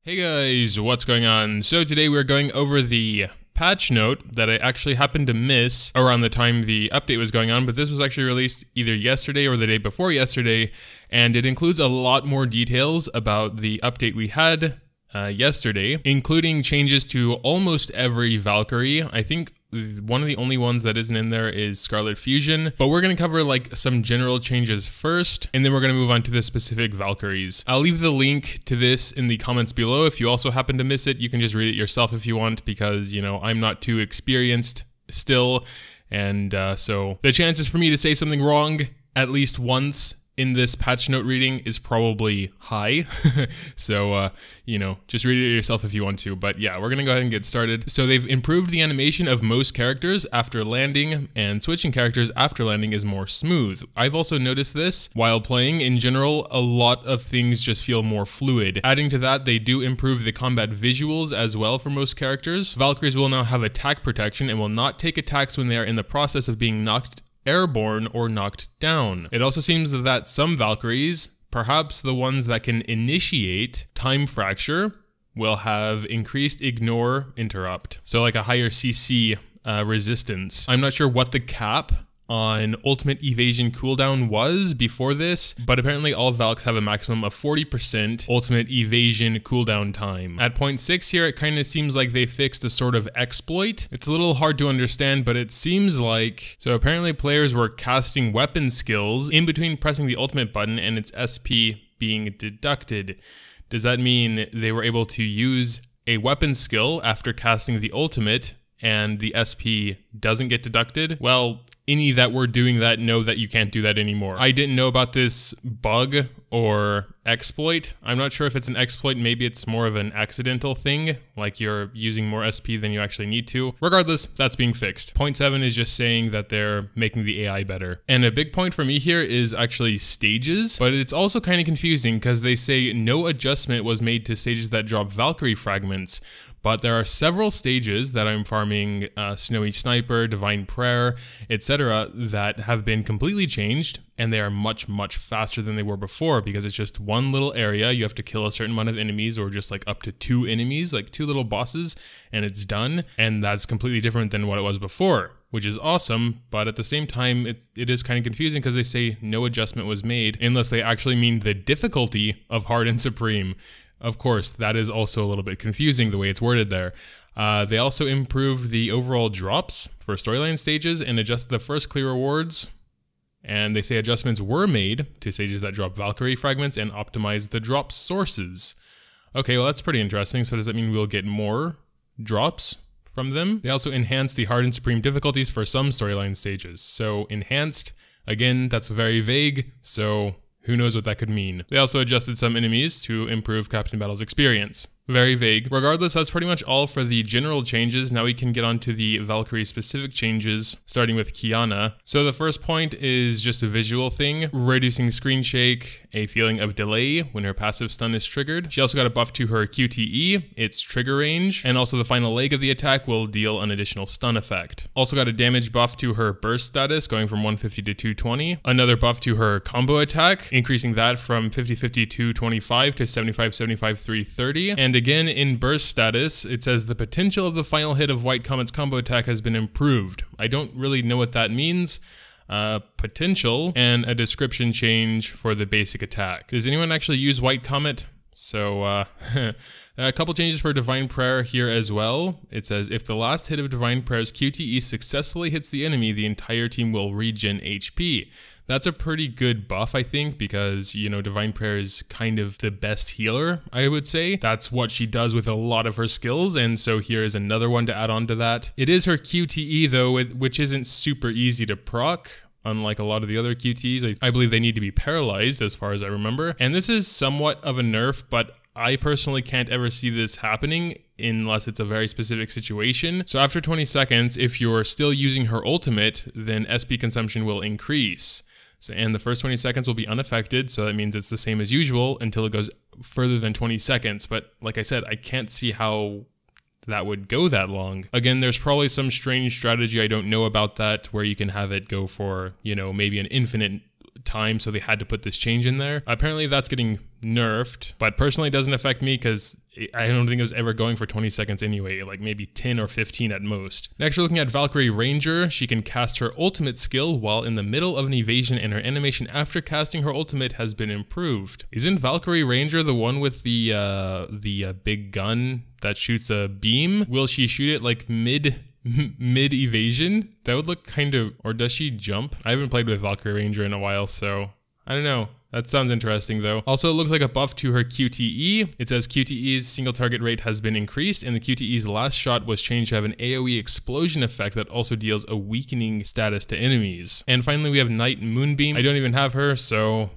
Hey guys, what's going on? So today we're going over the patch note that I actually happened to miss around the time the update was going on, but this was actually released either yesterday or the day before yesterday, and it includes a lot more details about the update we had yesterday, including changes to almost every Valkyrie. I think one of the only ones that isn't in there is Scarlet Fusion, but we're going to cover like some general changes first, and then we're going to move on to the specific Valkyries. I'll leave the link to this in the comments below. If you also happen to miss it, you can just read it yourself if you want, because, you know, I'm not too experienced still, and so the chances for me to say something wrong at least once in this patch note reading is probably high. So, you know, just read it yourself if you want to. But yeah, we're going to go ahead and get started. So they've improved the animation of most characters after landing, and switching characters after landing is more smooth. I've also noticed this while playing. In general, a lot of things just feel more fluid. Adding to that, they do improve the combat visuals as well for most characters. Valkyries will now have attack protection and will not take attacks when they are in the process of being knocked airborne or knocked down. It also seems that some Valkyries, perhaps the ones that can initiate time fracture, will have increased ignore interrupt. So like a higher CC resistance. I'm not sure what the cap on ultimate evasion cooldown was before this, but apparently all Valks have a maximum of 40% ultimate evasion cooldown time. At point 6 here, it kind of seems like they fixed a sort of exploit. It's a little hard to understand, but it seems like, so apparently players were casting weapon skills in between pressing the ultimate button and its SP being deducted. Does that mean they were able to use a weapon skill after casting the ultimate and the SP doesn't get deducted? Well, any that were doing that know that you can't do that anymore. I didn't know about this bug or exploit. I'm not sure if it's an exploit. Maybe it's more of an accidental thing, like you're using more SP than you actually need to. Regardless, that's being fixed. Point 7 is just saying that they're making the AI better. And a big point for me here is actually stages, but it's also kind of confusing because they say no adjustment was made to stages that drop Valkyrie fragments. But there are several stages that I'm farming, Snowy Sniper, Divine Prayer, etc., that have been completely changed, and they are much, much faster than they were before, because it's just one little area. You have to kill a certain amount of enemies, or just like up to 2 enemies, like 2 little bosses, and it's done. And that's completely different than what it was before, which is awesome, but at the same time, it is kind of confusing because they say no adjustment was made, unless they actually mean the difficulty of Hard and Supreme. Of course, that is also a little bit confusing the way it's worded there. They also improved the overall drops for storyline stages and adjusted the first clear rewards. And they say adjustments were made to stages that drop Valkyrie fragments and optimized the drop sources. Okay, well that's pretty interesting. So does that mean we'll get more drops from them? They also enhanced the Hard and Supreme difficulties for some storyline stages. So enhanced, again, that's very vague, so who knows what that could mean. They also adjusted some enemies to improve Captain Battle's experience. Very vague. Regardless, that's pretty much all for the general changes. Now we can get on to the Valkyrie specific changes, starting with Kiana. So the first point is just a visual thing, reducing screen shake, a feeling of delay when her passive stun is triggered. She also got a buff to her QTE, its trigger range, and also the final leg of the attack will deal an additional stun effect. Also got a damage buff to her burst status, going from 150 to 220. Another buff to her combo attack, increasing that from 50-50 225 to 75-75 330. And again, in burst status, it says the potential of the final hit of White Comet's combo attack has been improved. I don't really know what that means. Potential, and a description change for the basic attack. Does anyone actually use White Comet? So, a couple changes for Divine Prayer here as well. It says, if the last hit of Divine Prayer's QTE successfully hits the enemy, the entire team will regen HP. That's a pretty good buff, I think, because, you know, Divine Prayer is kind of the best healer, I would say. That's what she does with a lot of her skills, and so here is another one to add on to that. It is her QTE, though, which isn't super easy to proc. Unlike a lot of the other QTs, I believe they need to be paralyzed as far as I remember. And this is somewhat of a nerf, but I personally can't ever see this happening unless it's a very specific situation. So after 20 seconds, if you're still using her ultimate, then SP consumption will increase. So, and the first 20 seconds will be unaffected, so that means it's the same as usual until it goes further than 20 seconds. But like I said, I can't see how that would go that long. Again, there's probably some strange strategy I don't know about that where you can have it go for, you know, maybe an infinite time, so they had to put this change in there. Apparently that's getting nerfed, but personally it doesn't affect me because I don't think it was ever going for 20 seconds anyway, like maybe 10 or 15 at most. Next, we're looking at Valkyrie Ranger. She can cast her ultimate skill while in the middle of an evasion, and her animation after casting her ultimate has been improved. Isn't Valkyrie Ranger the one with the big gun that shoots a beam? Will she shoot it like mid evasion? That would look kind of, or does she jump? I haven't played with Valkyrie Ranger in a while, so I don't know. That sounds interesting though. Also, it looks like a buff to her QTE. It says QTE's single target rate has been increased, and the QTE's last shot was changed to have an AoE explosion effect that also deals a weakening status to enemies. And finally, we have Knight Moonbeam. I don't even have her, so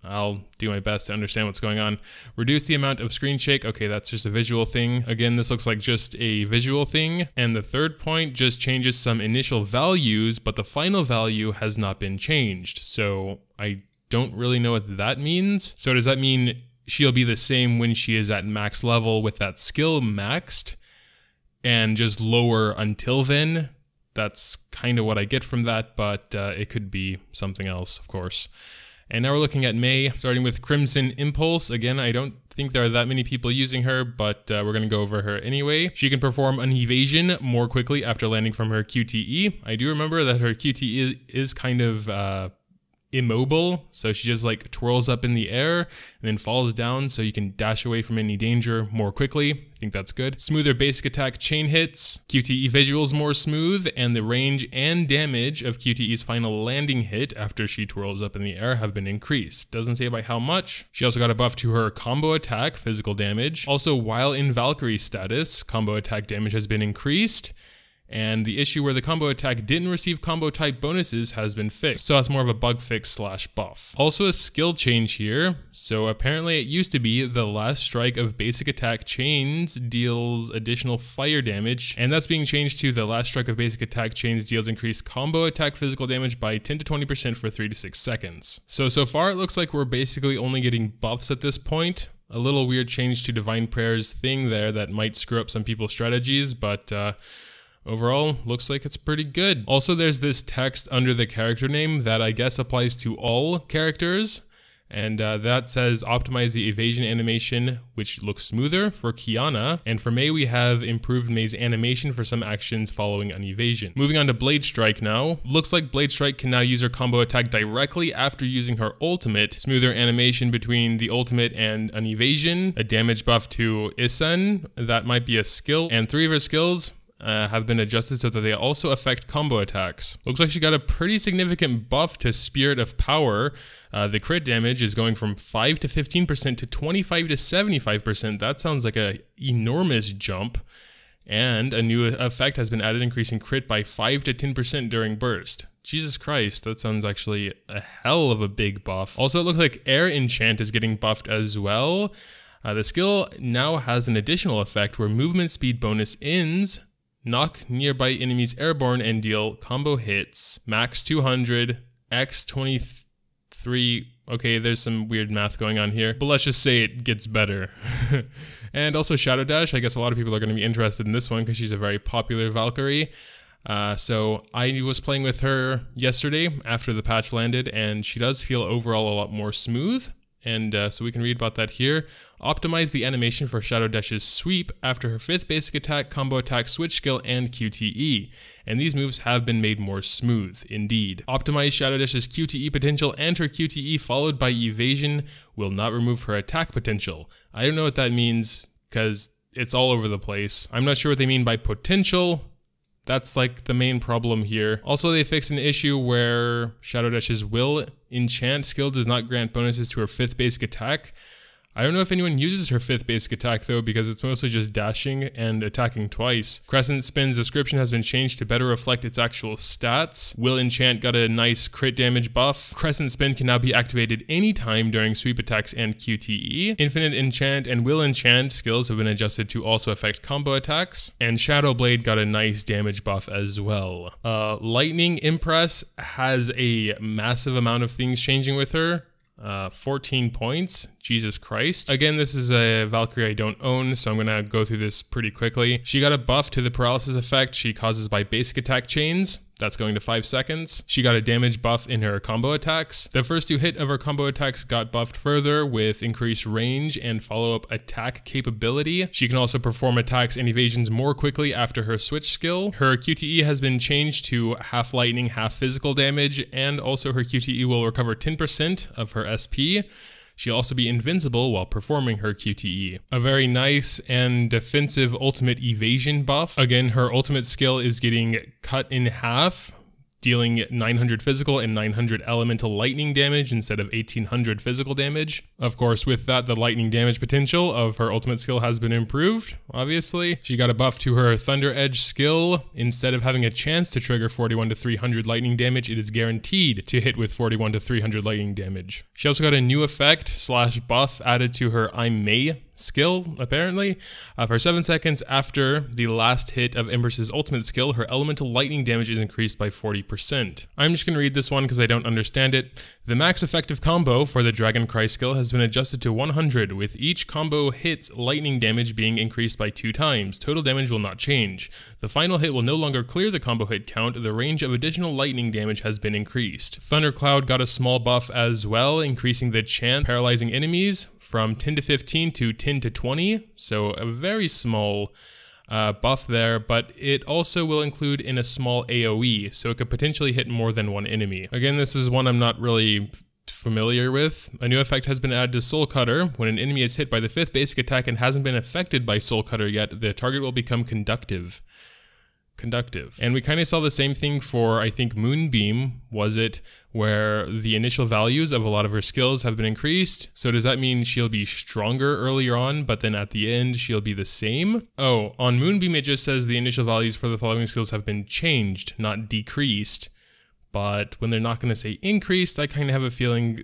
I'll do my best to understand what's going on. Reduce the amount of screen shake. Okay, that's just a visual thing. Again, this looks like just a visual thing. And the third point just changes some initial values, but the final value has not been changed. So I don't really know what that means. So does that mean she'll be the same when she is at max level with that skill maxed and just lower until then? That's kind of what I get from that, but it could be something else, of course. And now we're looking at Mei, starting with Crimson Impulse. Again, I don't think there are that many people using her, but we're going to go over her anyway. She can perform an evasion more quickly after landing from her QTE. I do remember that her QTE is kind of immobile, so she just like twirls up in the air and then falls down, so you can dash away from any danger more quickly. I think that's good. Smoother basic attack chain hits, QTE visuals more smooth, and the range and damage of QTE's final landing hit after she twirls up in the air have been increased. Doesn't say by how much. She also got a buff to her combo attack, physical damage. Also, while in Valkyrie status, combo attack damage has been increased. And the issue where the combo attack didn't receive combo type bonuses has been fixed. So that's more of a bug fix slash buff. Also a skill change here. So apparently it used to be the last strike of basic attack chains deals additional fire damage. And that's being changed to the last strike of basic attack chains deals increased combo attack physical damage by 10 to 20% for 3 to 6 seconds. So far it looks like we're basically only getting buffs at this point. A little weird change to Divine Prayer's thing there that might screw up some people's strategies, but overall, looks like it's pretty good. Also, there's this text under the character name that I guess applies to all characters. And that says optimize the evasion animation, which looks smoother for Kiana. And for Mei, we have improved Mei's animation for some actions following an evasion. Moving on to Blade Strike now. Looks like Blade Strike can now use her combo attack directly after using her ultimate. Smoother animation between the ultimate and an evasion. A damage buff to Isan. That might be a skill. And 3 of her skills have been adjusted so that they also affect combo attacks. Looks like she got a pretty significant buff to Spirit of Power. The crit damage is going from 5 to 15% to 25 to 75%. That sounds like an enormous jump. And a new effect has been added, increasing crit by 5 to 10% during burst. Jesus Christ, that sounds actually a hell of a big buff. Also, it looks like Air Enchant is getting buffed as well. The skill now has an additional effect where movement speed bonus ends, knock nearby enemies airborne, and deal combo hits. Max 200, X 23. Okay, there's some weird math going on here, but let's just say it gets better. And also Shadow Dash. I guess a lot of people are going to be interested in this one because she's a very popular Valkyrie. So I was playing with her yesterday after the patch landed, and she does feel overall a lot more smooth. And so we can read about that here. Optimize the animation for Shadow Dash's sweep after her 5th basic attack, combo attack, switch skill, and QTE. And these moves have been made more smooth, indeed. Optimize Shadow Dash's QTE potential, and her QTE followed by evasion will not remove her attack potential. I don't know what that means because it's all over the place. I'm not sure what they mean by potential. That's like the main problem here. Also, they fixed an issue where Shadow Dash's Will Enchant skill does not grant bonuses to her 5th basic attack. I don't know if anyone uses her 5th basic attack though, because it's mostly just dashing and attacking twice. Crescent Spin's description has been changed to better reflect its actual stats. Will Enchant got a nice crit damage buff. Crescent Spin can now be activated anytime during sweep attacks and QTE. Infinite Enchant and Will Enchant skills have been adjusted to also affect combo attacks. And Shadow Blade got a nice damage buff as well. Lightning Impress has a massive amount of things changing with her. 14 points. Jesus Christ. Again, this is a Valkyrie I don't own, so I'm gonna go through this pretty quickly. She got a buff to the paralysis effect she causes by basic attack chains. That's going to 5 seconds. She got a damage buff in her combo attacks. The first 2 hit of her combo attacks got buffed further with increased range and follow-up attack capability. She can also perform attacks and evasions more quickly after her switch skill. Her QTE has been changed to half lightning, half physical damage, and also her QTE will recover 10% of her SP. She'll also be invincible while performing her QTE. A very nice and defensive ultimate evasion buff. Again, her ultimate skill is getting cut in half, dealing 900 physical and 900 elemental lightning damage instead of 1800 physical damage. Of course, with that, the lightning damage potential of her ultimate skill has been improved, obviously. She got a buff to her Thunder Edge skill. Instead of having a chance to trigger 41 to 300 lightning damage, it is guaranteed to hit with 41 to 300 lightning damage. She also got a new effect / buff added to her I May skill, apparently. For 7 seconds after the last hit of Empress's ultimate skill, her elemental lightning damage is increased by 40%. I'm just going to read this one because I don't understand it. The max effective combo for the Dragon Cry skill has been adjusted to 100, with each combo hit's lightning damage being increased by 2 times. Total damage will not change. The final hit will no longer clear the combo hit count. The range of additional lightning damage has been increased. Thundercloud got a small buff as well, increasing the chance paralyzing enemies from 10 to 15 to 10 to 20, so a very small buff there, but it also will include in a small AoE, so it could potentially hit more than one enemy. Again, this is one I'm not really familiar with. A new effect has been added to Soul Cutter. When an enemy is hit by the 5th basic attack and hasn't been affected by Soul Cutter yet, the target will become conductive. And we kind of saw the same thing for, I think, Moonbeam, was it, where the initial values of a lot of her skills have been increased. So does that mean she'll be stronger earlier on, but then at the end she'll be the same? Oh, on Moonbeam it just says the initial values for the following skills have been changed, not decreased. But when they're not going to say increased, I kind of have a feeling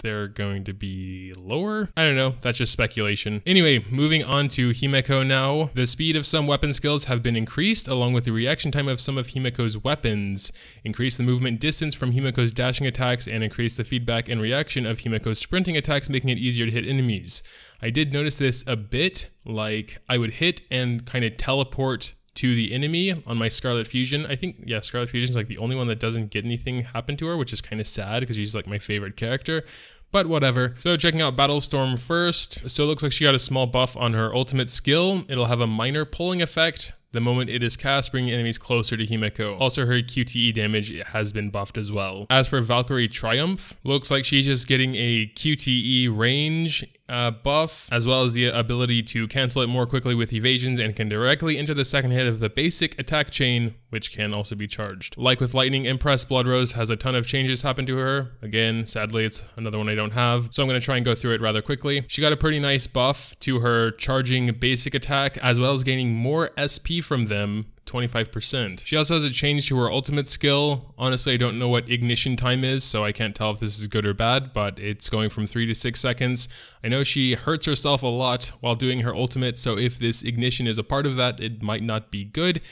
they're going to be lower? I don't know, that's just speculation. Anyway, moving on to Himeko now. The speed of some weapon skills have been increased, along with the reaction time of some of Himeko's weapons. Increase the movement distance from Himeko's dashing attacks, and increase the feedback and reaction of Himeko's sprinting attacks, making it easier to hit enemies. I did notice this a bit, like I would hit and kind of teleport to the enemy on my Scarlet Fusion. I think, yeah, Scarlet Fusion's like the only one that doesn't get anything happen to her, which is kind of sad because she's like my favorite character. But whatever. So checking out Battlestorm first. So it looks like she got a small buff on her ultimate skill. It'll have a minor pulling effect the moment it is cast, bringing enemies closer to Himeko. Also, her QTE damage has been buffed as well. As for Valkyrie Triumph, looks like she's just getting a QTE range buff, as well as the ability to cancel it more quickly with evasions, and can directly enter the second hit of the basic attack chain, which can also be charged. Like with Lightning Empress, Blood Rose has a ton of changes happen to her. Again, sadly, it's another one I don't have, so I'm going to try and go through it rather quickly. She got a pretty nice buff to her charging basic attack, as well as gaining more SP from them, 25%. She also has a change to her ultimate skill. Honestly, I don't know what ignition time is, so I can't tell if this is good or bad, but it's going from 3 to 6 seconds. I know she hurts herself a lot while doing her ultimate, so if this ignition is a part of that, it might not be good.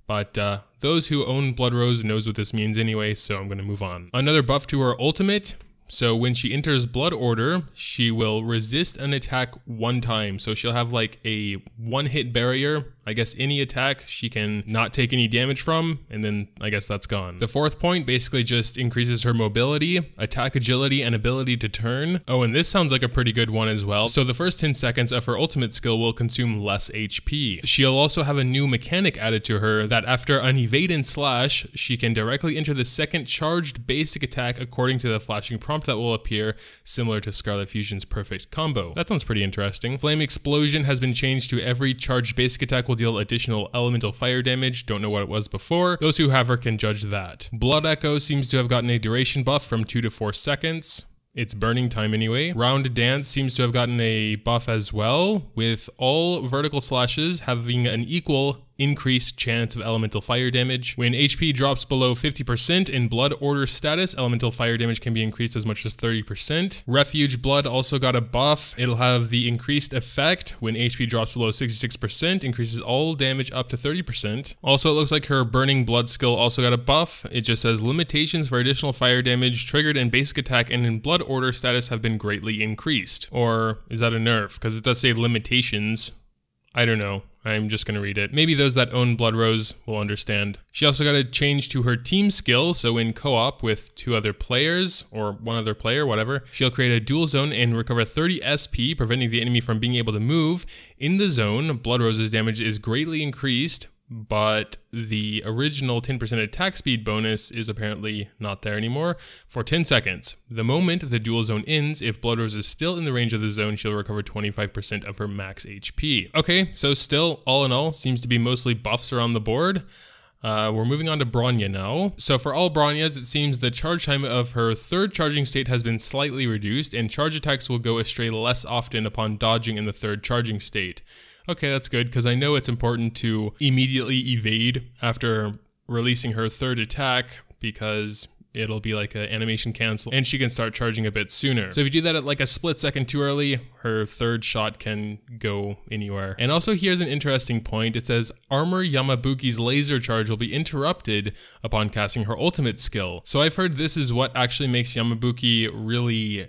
But those who own Blood Rose knows what this means anyway, so I'm going to move on. Another buff to her ultimate. So when she enters Blood Order, she will resist an attack 1 time. So she'll have like a 1-hit barrier. I guess any attack she can not take any damage from, and then I guess that's gone. The 4th point basically just increases her mobility, attack agility, and ability to turn. Oh, and this sounds like a pretty good one as well. So the first 10 seconds of her ultimate skill will consume less HP. She'll also have a new mechanic added to her that after an evade and slash, she can directly enter the second charged basic attack according to the flashing prompt that will appear, similar to Scarlet Fusion's perfect combo. That sounds pretty interesting. Flame Explosion has been changed to every charged basic attack will deal additional elemental fire damage. Don't know what it was before. Those who have her can judge that. Blood Echo seems to have gotten a duration buff from 2 to 4 seconds. It's burning time anyway. Round Dance seems to have gotten a buff as well, with all vertical slashes having an equal increased chance of elemental fire damage. When HP drops below 50% in Blood Order status, elemental fire damage can be increased as much as 30%. Refuge Blood also got a buff. It'll have the increased effect when HP drops below 66%, increases all damage up to 30%. Also, it looks like her Burning Blood skill also got a buff. It just says limitations for additional fire damage triggered in basic attack and in Blood Order status have been greatly increased. Or is that a nerf? Because it does say limitations. I don't know. I'm just going to read it. Maybe those that own Blood Rose will understand. She also got a change to her team skill, so in co-op with 2 other players, or 1 other player, whatever, she'll create a dual zone and recover 30 SP, preventing the enemy from being able to move. In the zone, Blood Rose's damage is greatly increased, but the original 10% attack speed bonus is apparently not there anymore for 10 seconds. The moment the dual zone ends, if Blood Rose is still in the range of the zone, she'll recover 25% of her max HP. Okay, so still, all in all, seems to be mostly buffs around the board. We're moving on to Bronya now. So for all Bronyas, it seems the charge time of her 3rd charging state has been slightly reduced, and charge attacks will go astray less often upon dodging in the 3rd charging state. Okay, that's good, because I know it's important to immediately evade after releasing her 3rd attack, because it'll be like an animation cancel, and she can start charging a bit sooner. So if you do that at like a split second too early, her 3rd shot can go anywhere. And also here's an interesting point. It says, Armor Yamabuki's laser charge will be interrupted upon casting her ultimate skill. So I've heard this is what actually makes Yamabuki really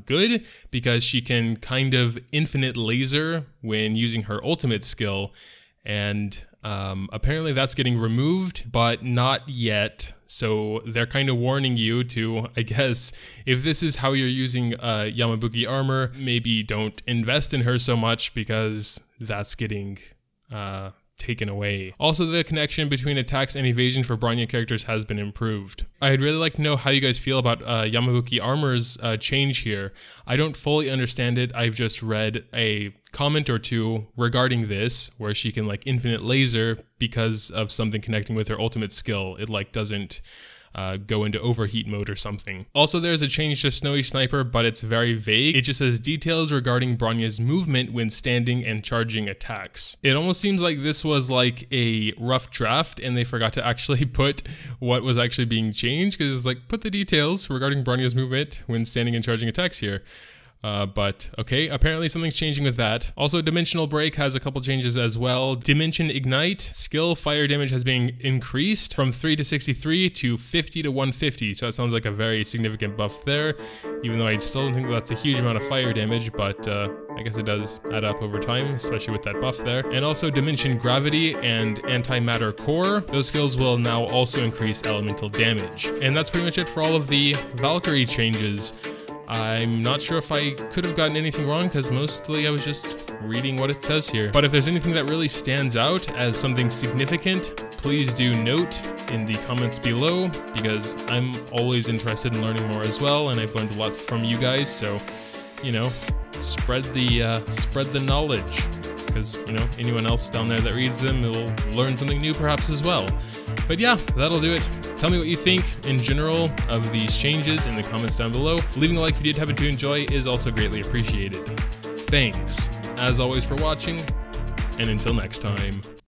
good, because she can kind of infinite laser when using her ultimate skill, and apparently that's getting removed, but not yet. So they're kind of warning you to, I guess, if this is how you're using Yamabuki armor, maybe don't invest in her so much, because that's getting taken away. Also, the connection between attacks and evasion for Bronya characters has been improved. I'd really like to know how you guys feel about Yamabuki armor's change here. I don't fully understand it. I've just read a comment or 2 regarding this, where she can like infinite laser because of something connecting with her ultimate skill. It like doesn't go into overheat mode or something. Also, there's a change to Snowy Sniper, but it's very vague. It just says details regarding Bronya's movement when standing and charging attacks. It almost seems like this was like a rough draft and they forgot to actually put what was actually being changed, because it's like, put the details regarding Bronya's movement when standing and charging attacks here. But okay, apparently something's changing with that. Also, Dimensional Break has a couple changes as well. Dimension Ignite, skill fire damage has been increased from 3 to 63 to 50 to 150. So that sounds like a very significant buff there, even though I still don't think that's a huge amount of fire damage, but I guess it does add up over time, especially with that buff there. And also Dimension Gravity and Antimatter Core. Those skills will now also increase elemental damage. And that's pretty much it for all of the Valkyrie changes. I'm not sure if I could have gotten anything wrong, because mostly I was just reading what it says here. But if there's anything that really stands out as something significant, please do note in the comments below, because I'm always interested in learning more as well, and I've learned a lot from you guys, so, you know, spread the knowledge, because, you know, anyone else down there that reads them will learn something new perhaps as well. But yeah, that'll do it. Tell me what you think in general of these changes in the comments down below. Leaving a like if you did happen to enjoy is also greatly appreciated. Thanks, as always, for watching, and until next time.